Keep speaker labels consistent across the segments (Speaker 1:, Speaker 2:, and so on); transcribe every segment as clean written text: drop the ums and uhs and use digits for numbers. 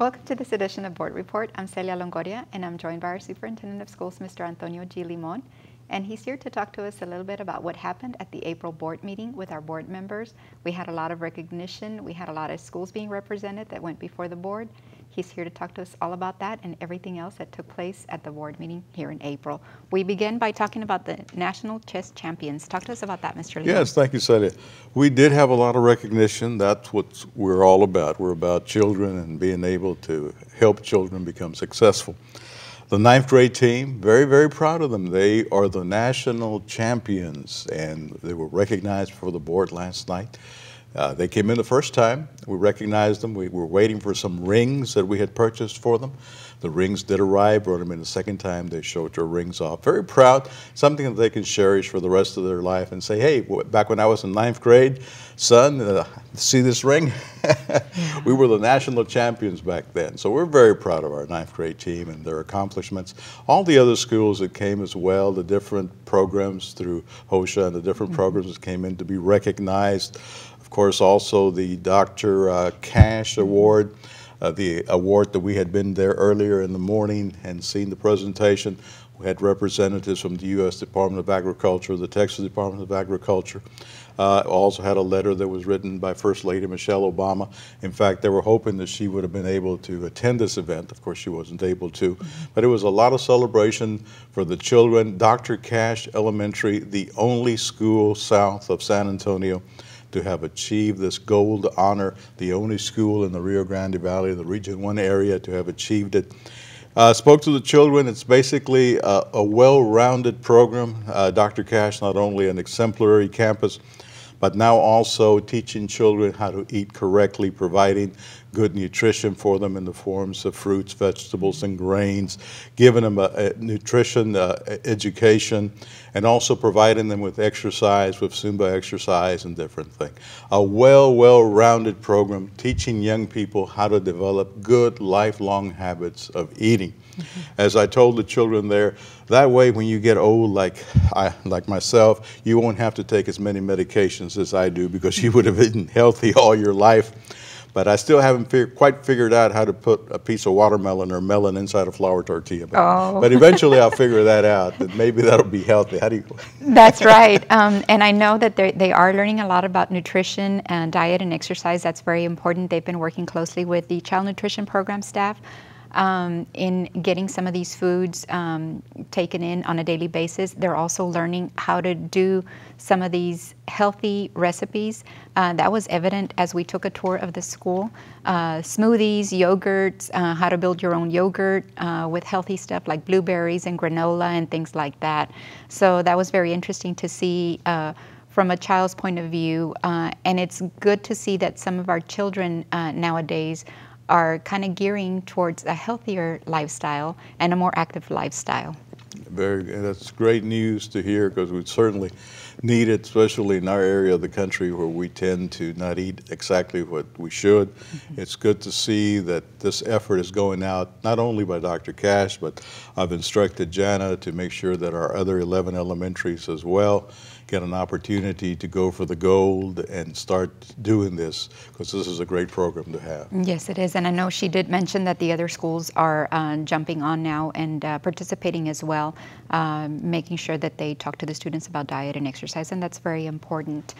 Speaker 1: Welcome to this edition of Board Report. I'm Celia Longoria, and I'm joined by our Superintendent of Schools, Mr. Antonio G. Limon. And he's here to talk to us a little bit about what happened at the April board meeting with our board members. We had a lot of recognition. We had a lot of schools being represented that went before the board. He's here to talk to us all about that and everything else that took place at the board meeting here in April. We begin by talking about the National Chess Champions. Talk to us about that, Mr. Limon.
Speaker 2: Yes, thank you, Celia. We did have a lot of recognition. That's what we're all about. We're about children and being able to help children become successful. The 9th grade team, very, very proud of them. They are the national champions, and they were recognized for the board last night. They came in the first time. We recognized them. We were waiting for some rings that we had purchased for them. The rings did arrive, brought them in the second time. They showed their rings off. Very proud, something that they can cherish for the rest of their life and say, hey, back when I was in 9th grade, son, see this ring? We were the national champions back then. So we're very proud of our 9th grade team and their accomplishments. All the other schools that came as well, the different programs through HOSHA and the different programs that came in to be recognized. Of course, also the Dr. Cash Award. The award that we had been there earlier in the morning and seen the presentation. We had representatives from the U.S. Department of Agriculture, the Texas Department of Agriculture. Also had a letter that was written by First Lady Michelle Obama. In fact, they were hoping that she would have been able to attend this event. Of course, she wasn't able to. But it was a lot of celebration for the children. Dr. Cash Elementary, the only school south of San Antonio to have achieved this gold honor, the only school in the Rio Grande Valley, the Region 1 area to have achieved it. Spoke to the children. It's basically a well-rounded program. Dr. Cash, not only an exemplary campus, but now also teaching children how to eat correctly, providing good nutrition for them in the forms of fruits, vegetables, and grains, giving them a nutrition education, and also providing them with exercise, with Zumba exercise and different things. A well-rounded program teaching young people how to develop good lifelong habits of eating. As I told the children there, that way when you get old like myself, you won't have to take as many medications as I do because you would have eaten healthy all your life. But I still haven't quite figured out how to put a piece of watermelon or melon inside a flour tortilla. But eventually I'll figure that out, that maybe that'll be healthy. How do you?
Speaker 1: That's right. And I know that they are learning a lot about nutrition and diet and exercise. That's very important. They've been working closely with the child nutrition program staff in getting some of these foods taken in on a daily basis. They're also learning how to do some of these healthy recipes. That was evident as we took a tour of the school. Smoothies, yogurts, how to build your own yogurt with healthy stuff like blueberries and granola and things like that. So that was very interesting to see from a child's point of view. And it's good to see that some of our children nowadays are kind of gearing towards a healthier lifestyle and a more active lifestyle.
Speaker 2: That's great news to hear, because we certainly need it, especially in our area of the country where we tend to not eat exactly what we should. It's good to see that this effort is going out not only by Dr. Cash, but I've instructed Jana to make sure that our other 11 elementaries as well get an opportunity to go for the gold and start doing this, because this is a great program to have.
Speaker 1: Yes, it is. And I know she did mention that the other schools are jumping on now and participating as well, making sure that they talk to the students about diet and exercise, and that's very important.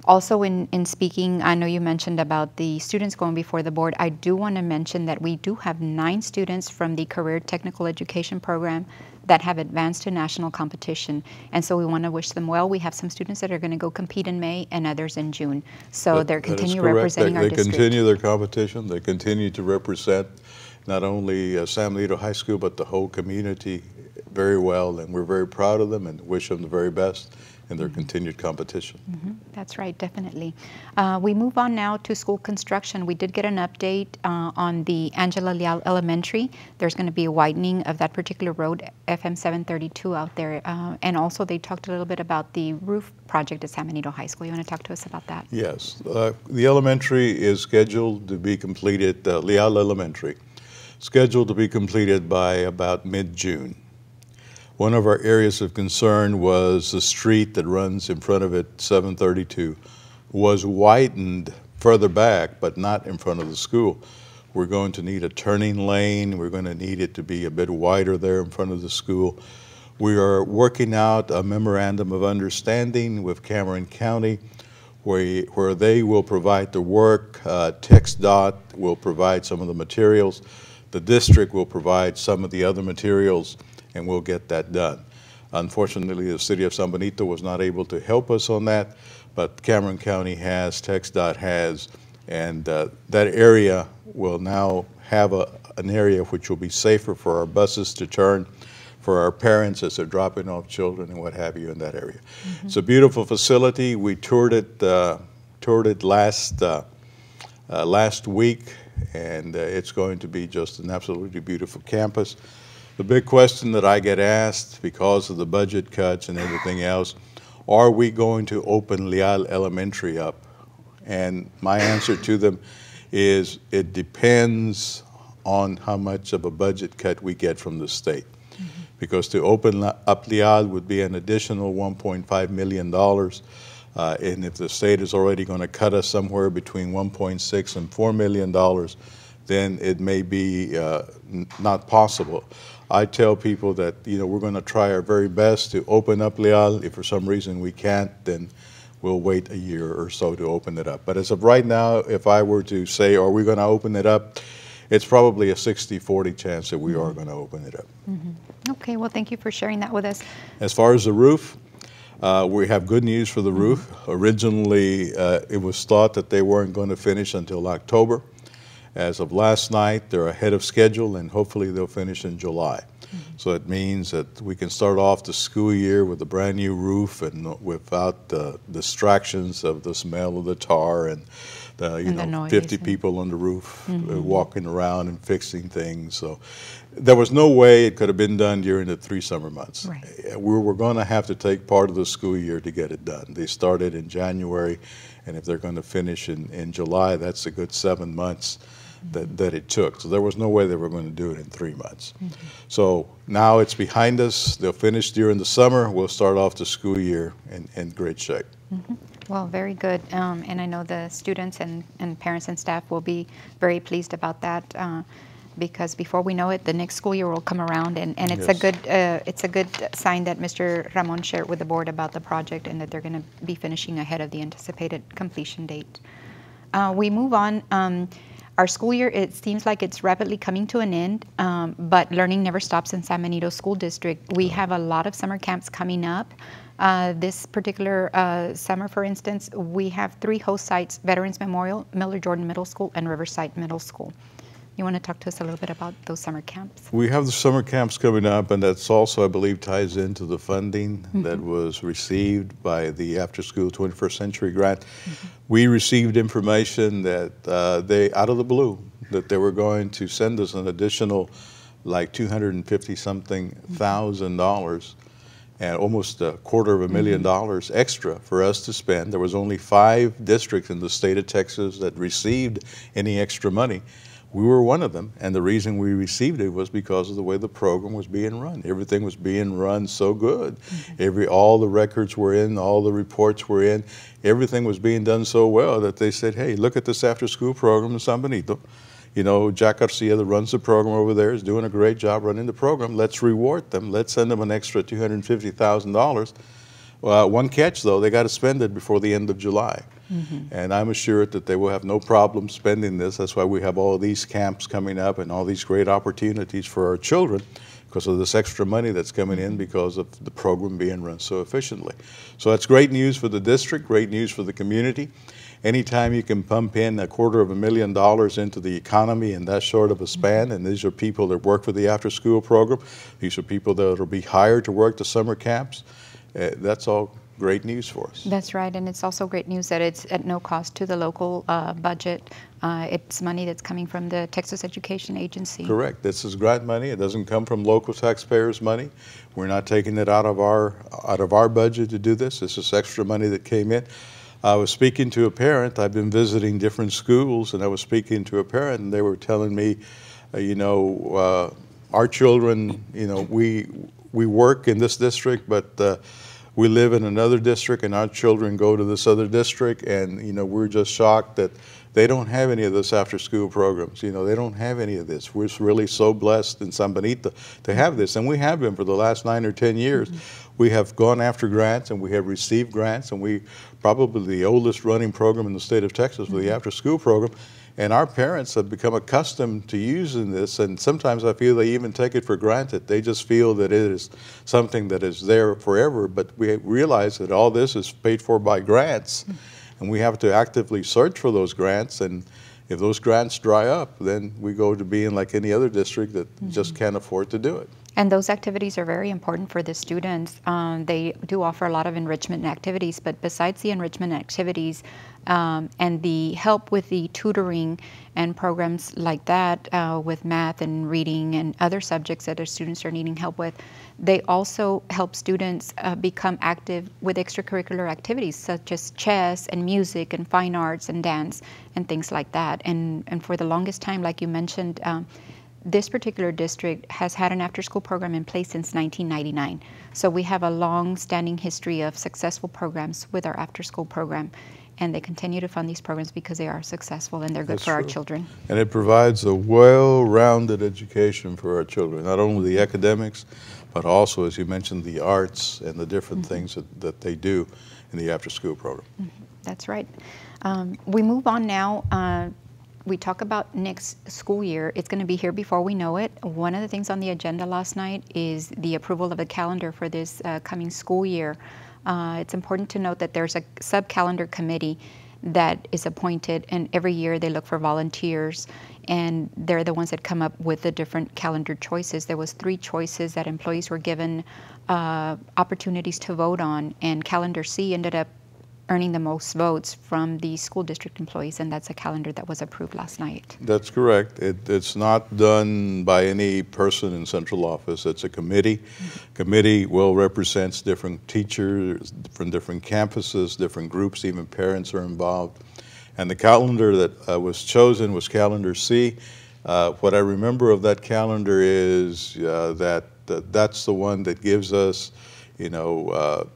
Speaker 1: Also in speaking, I know you mentioned about the students going before the board. I do want to mention that we do have 9 students from the Career Technical Education Program that have advanced to national competition, and so we want to wish them well. We have some students that are going to go compete in May and others in June, so they're continue representing our district.
Speaker 2: They continue their competition. They continue to represent not only San Benito High School, but the whole community very well, and we're very proud of them and wish them the very best in their continued competition.
Speaker 1: That's right, definitely. We move on now to school construction. We did get an update on the Angela Leal Elementary. There's going to be a widening of that particular road, FM 732 out there. And also they talked a little bit about the roof project at San Benito High School. You want to talk to us about that?
Speaker 2: Yes. The elementary is scheduled to be completed, Leal Elementary, scheduled to be completed by about mid-June. One of our areas of concern was the street that runs in front of it, 732, was widened further back, but not in front of the school. We're going to need a turning lane. We're going to need it to be a bit wider there in front of the school. We are working out a memorandum of understanding with Cameron County where they will provide the work, TxDOT will provide some of the materials, the district will provide some of the other materials, and we'll get that done. Unfortunately, the city of San Benito was not able to help us on that, but Cameron County has, TxDOT has, and that area will now have an area which will be safer for our buses to turn, for our parents as they're dropping off children and what have you in that area. Mm-hmm. It's a beautiful facility. We toured it last week, and it's going to be just an absolutely beautiful campus. The big question that I get asked because of the budget cuts and everything else, are we going to open Leal Elementary up? And my answer to them is it depends on how much of a budget cut we get from the state. Because to open up Leal would be an additional $1.5 million. And if the state is already going to cut us somewhere between $1.6 and $4 million, then it may be not possible. I tell people that, you know, we're going to try our very best to open up Leal. If for some reason we can't, then we'll wait a year or so to open it up. But as of right now, if I were to say, are we going to open it up, it's probably a 60-40 chance that we are going to open it up.
Speaker 1: Mm-hmm. Okay, well, thank you for sharing that with us.
Speaker 2: As far as the roof, we have good news for the roof. Originally, it was thought that they weren't going to finish until October. As of last night, they're ahead of schedule, and hopefully they'll finish in July. So it means that we can start off the school year with a brand new roof and without the distractions of the smell of the tar and the 50 people on the roof walking around and fixing things. So there was no way it could have been done during the 3 summer months. Right. We were going to have to take part of the school year to get it done. They started in January, and if they're going to finish in July, that's a good 7 months that it took. So there was no way they were going to do it in 3 months. So now it's behind us. They'll finish during the summer. We'll start off the school year in great shape.
Speaker 1: Well, very good. And I know the students and parents and staff will be very pleased about that because before we know it, the next school year will come around, and it's a good sign that Mr. Ramon shared with the board about the project and that they're going to be finishing ahead of the anticipated completion date. We move on. Our school year, it seems like it's rapidly coming to an end, but learning never stops in San Benito School District. We have a lot of summer camps coming up. This particular summer, for instance, we have 3 host sites: Veterans Memorial, Miller Jordan Middle School, and Riverside Middle School. You want to talk to us a little bit about those summer camps? We
Speaker 2: have the summer camps coming up, and that's also, I believe, ties into the funding that was received by the After School 21st Century Grant. We received information that they, out of the blue, that they were going to send us an additional like $250-something thousand and almost $250,000 extra for us to spend. There was only 5 districts in the state of Texas that received any extra money. We were one of them, and the reason we received it was because of the way the program was being run. Everything was being run so good. All the records were in, all the reports were in. Everything was being done so well that they said, hey, look at this after-school program in San Benito. You know, Jack Garcia, that runs the program over there, is doing a great job running the program. Let's reward them. Let's send them an extra $250,000. One catch, though, they got to spend it before the end of July. And I'm assured that they will have no problem spending this. That's why we have all of these camps coming up and all these great opportunities for our children because of this extra money that's coming in because of the program being run so efficiently. So that's great news for the district, great news for the community. Anytime you can pump in $250,000 into the economy in that short of a span, and these are people that work for the after-school program, these are people that will be hired to work the summer camps, that's all great news for us.
Speaker 1: That's right, and it's also great news that it's at no cost to the local budget. It's money that's coming from the Texas Education Agency.
Speaker 2: Correct. This is grant money. It doesn't come from local taxpayers' money. We're not taking it out of our budget to do this. This is extra money that came in. I was speaking to a parent. I've been visiting different schools, and I was speaking to a parent, and they were telling me, our children, we work in this district, but we live in another district, and our children go to this other district, and we're just shocked that they don't have any of this after-school programs. You know, they don't have any of this. We're really so blessed in San Benito to have this, and we have been for the last 9 or 10 years. We have gone after grants, and we have received grants, and we probably the oldest running program in the state of Texas for the after-school program. And our parents have become accustomed to using this, and sometimes I feel they even take it for granted. They just feel that it is something that is there forever, but we realize that all this is paid for by grants, and we have to actively search for those grants, and if those grants dry up, then we go to being like any other district that just can't afford to do it.
Speaker 1: And those activities are very important for the students. They do offer a lot of enrichment activities, but besides the enrichment activities and the help with the tutoring and programs like that with math and reading and other subjects that our students are needing help with, they also help students become active with extracurricular activities such as chess and music and fine arts and dance and things like that. And for the longest time, like you mentioned, this particular district has had an after-school program in place since 1999. So we have a long-standing history of successful programs with our after-school program, and they continue to fund these programs because they are successful and they're good for our children.
Speaker 2: And it provides a well-rounded education for our children, not only the academics, but also, as you mentioned, the arts and the different things that they do in the after-school program.
Speaker 1: That's right. We move on now. We talk about next school year. It's going to be here before we know it. One of the things on the agenda last night is the approval of the calendar for this coming school year. It's important to note that there's a sub-calendar committee that is appointed, and every year they look for volunteers, and they're the ones that come up with the different calendar choices. There was 3 choices that employees were given opportunities to vote on, and calendar C ended up earning the most votes from the school district employees, and that's a calendar that was approved last night.
Speaker 2: That's correct. It's not done by any person in central office. It's a committee. Committee well represents different teachers from different campuses, different groups, even parents are involved. And the calendar that was chosen was calendar C. What I remember of that calendar is that's the one that gives us, you know,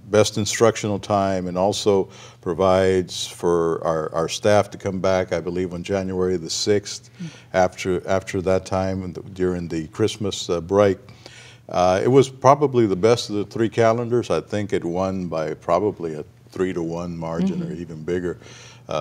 Speaker 2: best instructional time, and also provides for our staff to come back, I believe, on January the 6th, after that time, during the Christmas break. It was probably the best of the 3 calendars. I think it won by probably a 3-to-1 margin or even bigger.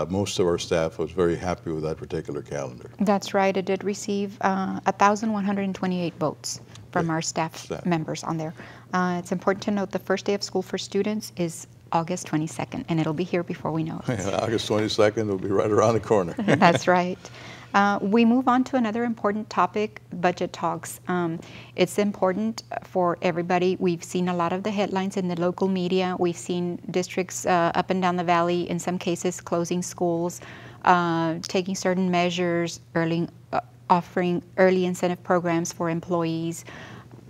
Speaker 2: Most of our staff was very happy with that particular calendar.
Speaker 1: That's right. It did receive 1,128 votes from our staff members on there. It's important to note the first day of school for students is August 22nd, and it'll be here before we know it.
Speaker 2: August 22nd will be right around the corner.
Speaker 1: That's right. We move on to another important topic, budget talks. It's important for everybody. We've seen a lot of the headlines in the local media. We've seen districts up and down the valley, in some cases closing schools, taking certain measures, offering early incentive programs for employees.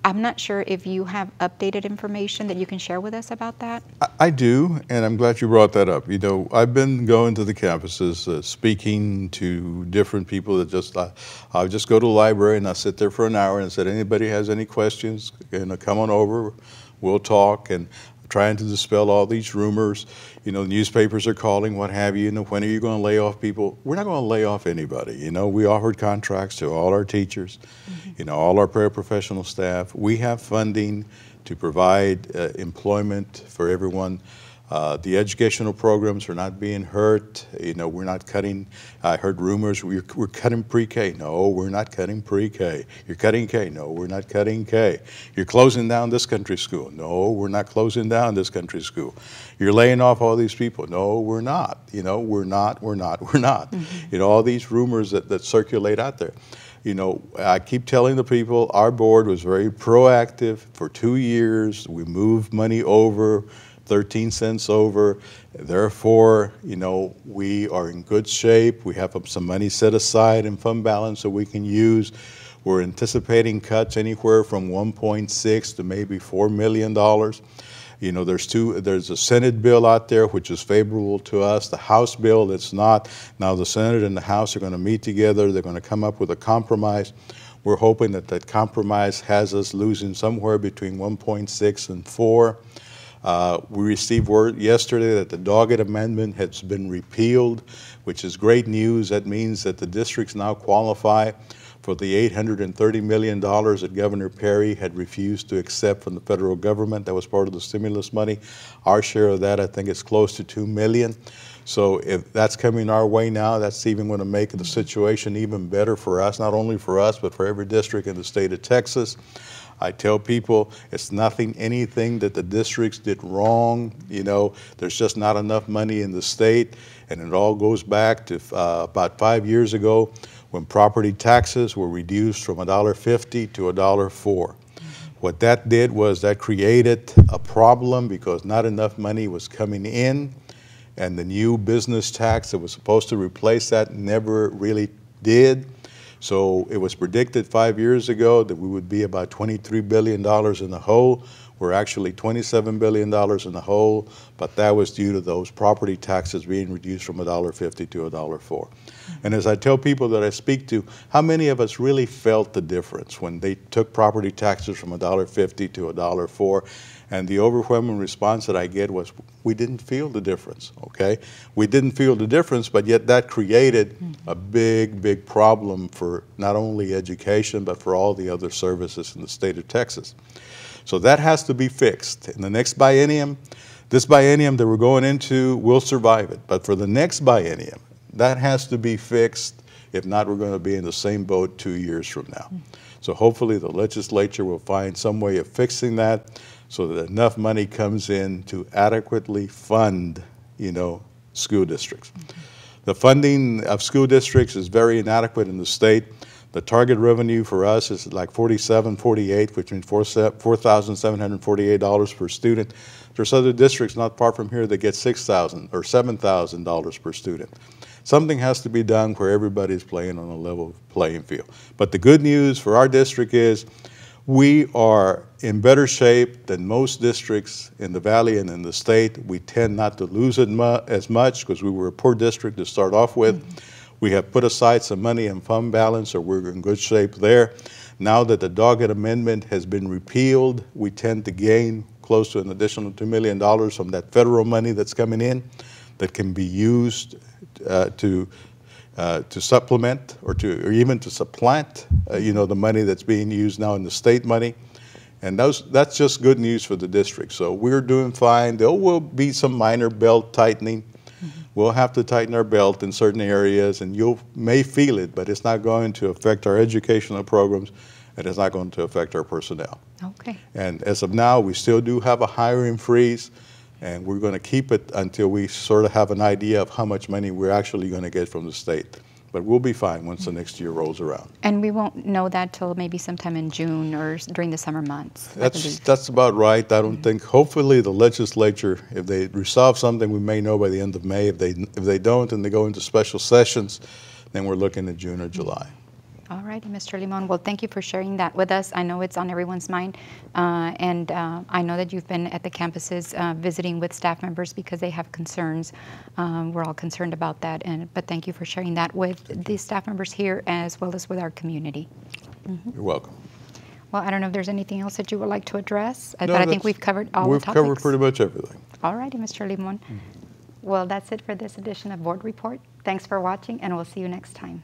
Speaker 1: I'm not sure if you have updated information that you can share with us about that.
Speaker 2: I do, and I'm glad you brought that up. You know, I've been going to the campuses, speaking to different people that I'll just go to the library and I sit there for an hour and said, anybody has any questions, come on over, we'll talk, and trying to dispel all these rumors. You know, newspapers are calling, what have you. You know, when are you going to lay off people? We're not going to lay off anybody. You know, we offered contracts to all our teachers, you know, all our paraprofessional staff. We have funding to provide employment for everyone. The educational programs are not being hurt. You know, we're not cutting. I heard rumors we're cutting pre-K. No, we're not cutting pre-K. You're cutting K. No, we're not cutting K. You're closing down this country school. No, we're not closing down this country school. You're laying off all these people. No, we're not. You know, we're not. You know, all these rumors that circulate out there. You know, I keep telling the people, our board was very proactive for 2 years. We moved money over, 13 cents over. Therefore, you know, we are in good shape. We have some money set aside in fund balance that we can use. We're anticipating cuts anywhere from 1.6 to maybe $4 million. You know, there's a Senate bill out there which is favorable to us. The House bill that's not. Now the Senate and the House are going to meet together. They're going to come up with a compromise. We're hoping that compromise has us losing somewhere between 1.6 and 4. We received word yesterday that the Doggett Amendment has been repealed, which is great news. That means that the districts now qualify for the $830 million that Governor Perry had refused to accept from the federal government. That was part of the stimulus money. Our share of that, I think, is close to $2 million. So if that's coming our way now, that's even going to make the situation even better for us, not only for us, but for every district in the state of Texas. I tell people it's anything that the districts did wrong. You know, there's just not enough money in the state, and it all goes back to about 5 years ago when property taxes were reduced from $1.50 to $1.04. What that did was that created a problem because not enough money was coming in, and the new business tax that was supposed to replace that never really did. So it was predicted 5 years ago that we would be about $23 billion in the hole. We're actually $27 billion in the hole, but that was due to those property taxes being reduced from $1.50 to $1.04. And as I tell people that I speak to, how many of us really felt the difference when they took property taxes from $1.50 to $1.04? And the overwhelming response that I get was, we didn't feel the difference, okay? We didn't feel the difference, but yet that created a big, big problem for not only education, but for all the other services in the state of Texas. So that has to be fixed. In the next biennium, this biennium that we're going into, we'll survive it. But for the next biennium, that has to be fixed. If not, we're going to be in the same boat 2 years from now. So hopefully the legislature will find some way of fixing that so that enough money comes in to adequately fund, you know, school districts. The funding of school districts is very inadequate in the state. The target revenue for us is like $47.48, which means $4,748 per student. There's other districts not far from here that get $6,000 or $7,000 per student. Something has to be done where everybody's playing on a level playing field. But the good news for our district is we are in better shape than most districts in the valley and in the state. We tend not to lose it as much because we were a poor district to start off with. We have put aside some money in fund balance, so we're in good shape there. Now that the Doggett Amendment has been repealed, we tend to gain close to an additional $2 million from that federal money that's coming in that can be used to supplement or even to supplant, you know, the money that's being used now in the state money. And that's just good news for the district. So we're doing fine. There will be some minor belt tightening. We'll have to tighten our belt in certain areas, and you may feel it, but it's not going to affect our educational programs, and it's not going to affect our personnel.
Speaker 1: Okay.
Speaker 2: And as of now, we still do have a hiring freeze, and we're going to keep it until we sort of have an idea of how much money we're actually going to get from the state. But we'll be fine once the next year rolls around.
Speaker 1: And we won't know that till maybe sometime in June or during the summer months.
Speaker 2: That's about right. I don't think. Hopefully, the legislature, if they resolve something, we may know by the end of May. If they don't, and they go into special sessions, then we're looking at June or July.
Speaker 1: All righty, Mr. Limon. Well, thank you for sharing that with us. I know it's on everyone's mind, and I know that you've been at the campuses visiting with staff members because they have concerns. We're all concerned about that, but thank you for sharing that with the staff members here as well as with our community.
Speaker 2: You're welcome.
Speaker 1: Well, I don't know if there's anything else that you would like to address,
Speaker 2: No,
Speaker 1: but I think we've covered all the topics.
Speaker 2: We've covered pretty much everything.
Speaker 1: All righty, Mr. Limon. Well, that's it for this edition of Board Report. Thanks for watching, and we'll see you next time.